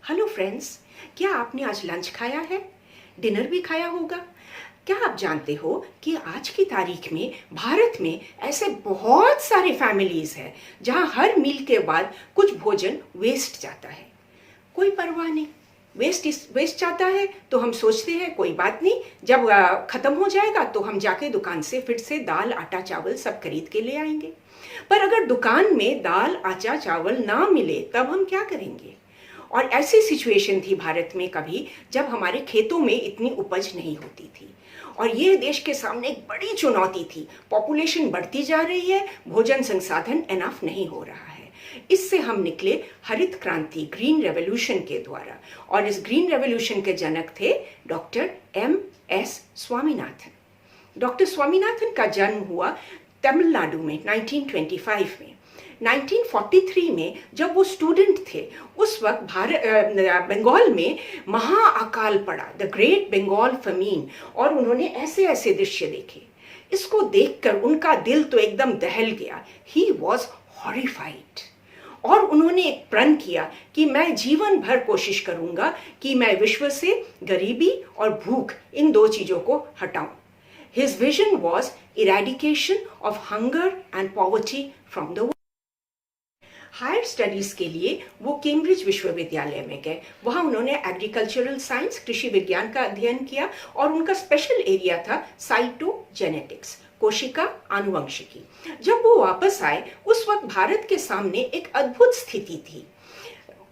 Hello friends, क्या आपने आज लंच खाया है? डिनर भी खाया होगा। क्या आप जानते हो कि आज की तारीख में भारत में ऐसे बहुत सारे फैमिलीज हैं जहां हर मील के बाद कुछ भोजन वेस्ट जाता है। कोई परवाह नहीं, वेस्ट जाता है तो हम सोचते हैं कोई बात नहीं, जब खत्म हो जाएगा तो हम जाके दुकान से फिर से दाल आटा चावल सब खरीद के ले आएंगे। पर अगर दुकान में दाल आटा चावल ना मिले तब हम क्या करेंगे? और ऐसी सिचुएशन थी भारत में कभी जब हमारे खेतों में इतनी उपज नहीं होती थी और ये देश के सामने एक बड़ी चुनौती थी। पॉपुलेशन बढ़ती जा रही है, भोजन संसाधन एनफ नहीं हो रहा है। इससे हम निकले हरित क्रांति, ग्रीन रेवोल्यूशन के द्वारा, और इस ग्रीन रेवोल्यूशन के जनक थे doctor MS Swaminathan. Doctor Swaminathan का जन्म हुआ तमिलनाडु में 1925 में। 1943 में जब वो स्टूडेंट थे उस वक्त बंगाल में महाअकाल पड़ा, द ग्रेट बंगाल फमीन, और उन्होंने ऐसे ऐसे दृश्य देखे। इसको देखकर उनका दिल तो एकदम दहल गया। ही वॉज हॉरिफाइड और उन्होंने एक प्रण किया कि मैं जीवन भर कोशिश करूंगा कि मैं विश्व से गरीबी और भूख इन दो चीजों को हटाऊं। His vision was eradication of hunger and poverty from the world. Higher studies के लिए वो कैम्ब्रिज विश्वविद्यालय में गए। वहाँ उन्होंने एग्रीकल्चरल साइंस, कृषि विज्ञान का अध्ययन किया और उनका स्पेशल एरिया था साइटोजेनेटिक्स, कोशिका आनुवंशिकी। जब वो वापस आए उस वक्त भारत के सामने एक अद्भुत स्थिति थी।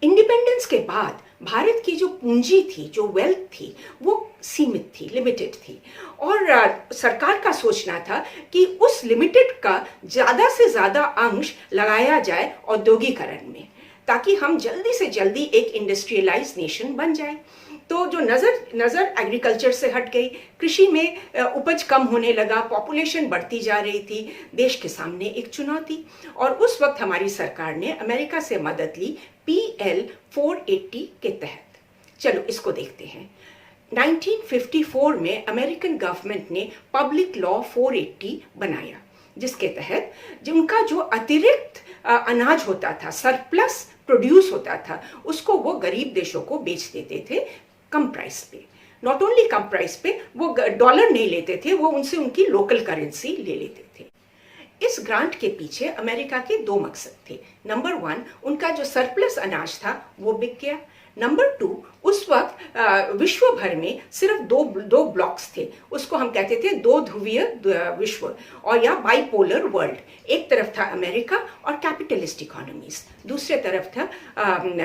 इंडिपेंडेंस के बाद भारत की जो पूंजी थी, जो वेल्थ थी, वो सीमित थी, लिमिटेड थी, और सरकार का सोचना था कि उस लिमिटेड का ज्यादा से ज्यादा अंश लगाया जाए औद्योगिकरण में, ताकि हम जल्दी से जल्दी एक इंडस्ट्रियलाइज नेशन बन जाए। तो जो नजर एग्रीकल्चर से हट गई, कृषि में उपज कम होने लगा, पॉपुलेशन बढ़ती जा रही थी, देश के सामने एक चुनौती। और उस वक्त हमारी सरकार ने अमेरिका से मदद ली PL 480 के तहत। चलो इसको देखते हैं। 1954 में अमेरिकन गवर्नमेंट ने पब्लिक लॉ 480 बनाया, जिसके तहत जिनका जो अतिरिक्त अनाज होता था, सरप्लस प्रोड्यूस होता था, उसको वो गरीब देशों को बेच देते थे कम प्राइस पे। नॉट ओनली कम प्राइस पे, वो डॉलर नहीं लेते थे, वो उनसे उनकी लोकल करेंसी ले लेते थे। इस ग्रांट के पीछे अमेरिका के दो मकसद थे। नंबर 1, उनका जो सरप्लस अनाज था वो बिक गया। नंबर 2, उस वक्त विश्व भर में सिर्फ दो ब्लॉक्स थे, उसको हम कहते थे दो ध्रुवीय विश्व, और या बाइपोलर वर्ल्ड। एक तरफ था अमेरिका और कैपिटलिस्ट इकोनॉमीज, दूसरे तरफ था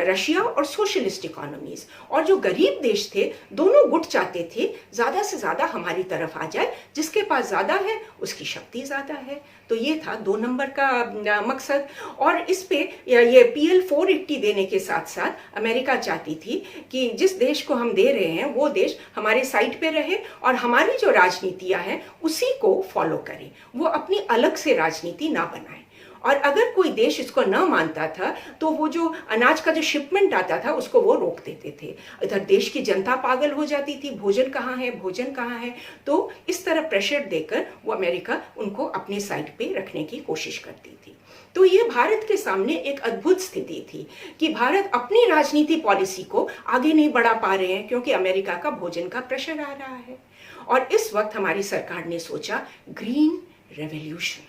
रशिया और सोशलिस्ट इकोनॉमीज। और जो गरीब देश थे दोनों गुट चाहते थे ज्यादा से ज्यादा हमारी तरफ आ जाए, जिसके पास ज्यादा है उसकी शक्ति ज्यादा है। तो ये था 2 नंबर का मकसद। और इस पे ये PL 480 देने के साथ साथ अमेरिका चाहती थी कि जिस देश को हम दे रहे हैं वो देश हमारे साइड पे रहे और हमारी जो राजनीतियां हैं उसी को फॉलो करे, वो अपनी अलग से राजनीति ना बनाए। और अगर कोई देश इसको ना मानता था तो वो जो अनाज का जो शिपमेंट आता था उसको वो रोक देते थे। इधर देश की जनता पागल हो जाती थी, भोजन कहाँ है, भोजन कहाँ है। तो इस तरह प्रेशर देकर वो अमेरिका उनको अपने साइड पे रखने की कोशिश करती थी। तो ये भारत के सामने एक अद्भुत स्थिति थी कि भारत अपनी राजनीति पॉलिसी को आगे नहीं बढ़ा पा रहे हैं क्योंकि अमेरिका का भोजन का प्रेशर आ रहा है। और इस वक्त हमारी सरकार ने सोचा ग्रीन रेवोल्यूशन,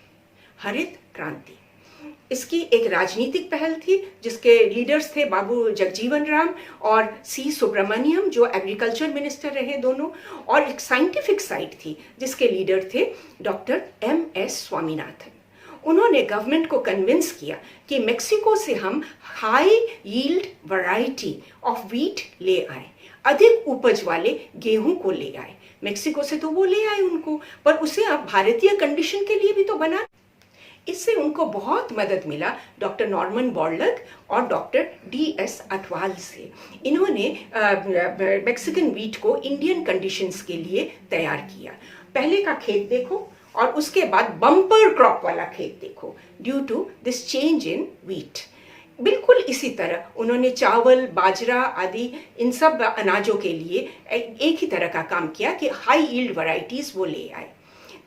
हरित क्रांति। इसकी एक राजनीतिक पहल थी जिसके लीडर्स थे बाबू जगजीवन राम और C सुब्रमण्यम, जो एग्रीकल्चर मिनिस्टर रहे दोनों। और एक साइंटिफिक साइड थी जिसके लीडर थे डॉक्टर MS स्वामीनाथन। उन्होंने गवर्नमेंट को कन्विंस किया कि मेक्सिको से हम high yield variety of wheat ले आए, अधिक उपज वाले गेहूं को ले आए। मेक्सिको से तो वो ले आए उनको, पर उसे अब भारतीय कंडीशन के लिए भी तो बना। इससे उनको बहुत मदद मिला डॉक्टर नॉर्मन बोरलग और डॉक्टर DS अटवाल से। इन्होंने मैक्सिकन व्हीट को इंडियन कंडीशंस के लिए तैयार किया। पहले का खेत देखो और उसके बाद बम्पर क्रॉप वाला खेत देखो, due to this change in wheat. बिल्कुल इसी तरह उन्होंने चावल, बाजरा आदि इन सब अनाजों के लिए एक ही तरह का काम किया कि हाई यील्ड वैरायटीज वो ले आए।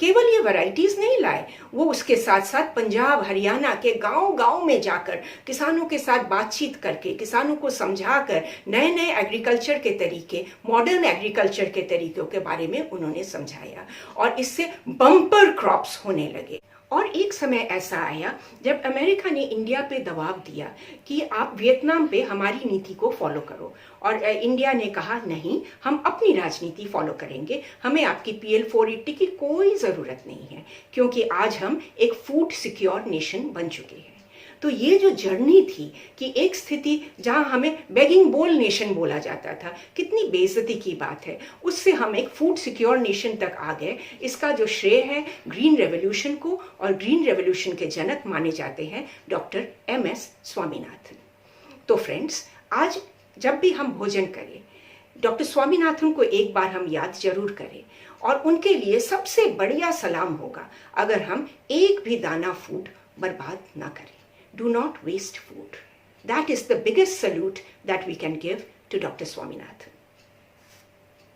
केवल ये वैरायटीज नहीं लाए, वो उसके साथ साथ पंजाब हरियाणा के गांव गांव में जाकर किसानों के साथ बातचीत करके, किसानों को समझाकर नए नए एग्रीकल्चर के तरीके, मॉडर्न एग्रीकल्चर के तरीकों के बारे में उन्होंने समझाया, और इससे बम्पर क्रॉप्स होने लगे। और एक समय ऐसा आया जब अमेरिका ने इंडिया पे दबाव दिया कि आप वियतनाम पे हमारी नीति को फॉलो करो, और इंडिया ने कहा नहीं, हम अपनी राजनीति फॉलो करेंगे, हमें आपकी PL 480 की कोई ज़रूरत नहीं है, क्योंकि आज हम एक फूड सिक्योर नेशन बन चुके हैं। तो ये जो जर्नी थी कि एक स्थिति जहां हमें बेगिंग बोल नेशन बोला जाता था, कितनी बेइज्जती की बात है, उससे हम एक फूड सिक्योर नेशन तक आ गए। इसका जो श्रेय है ग्रीन रेवोल्यूशन को, और ग्रीन रेवोल्यूशन के जनक माने जाते हैं डॉक्टर MS स्वामीनाथन। तो फ्रेंड्स, आज जब भी हम भोजन करें, डॉक्टर स्वामीनाथन को एक बार हम याद जरूर करें, और उनके लिए सबसे बढ़िया सलाम होगा अगर हम एक भी दाना फूड बर्बाद ना करें। Do not waste food. That is the biggest salute that we can give to Dr. Swaminathan.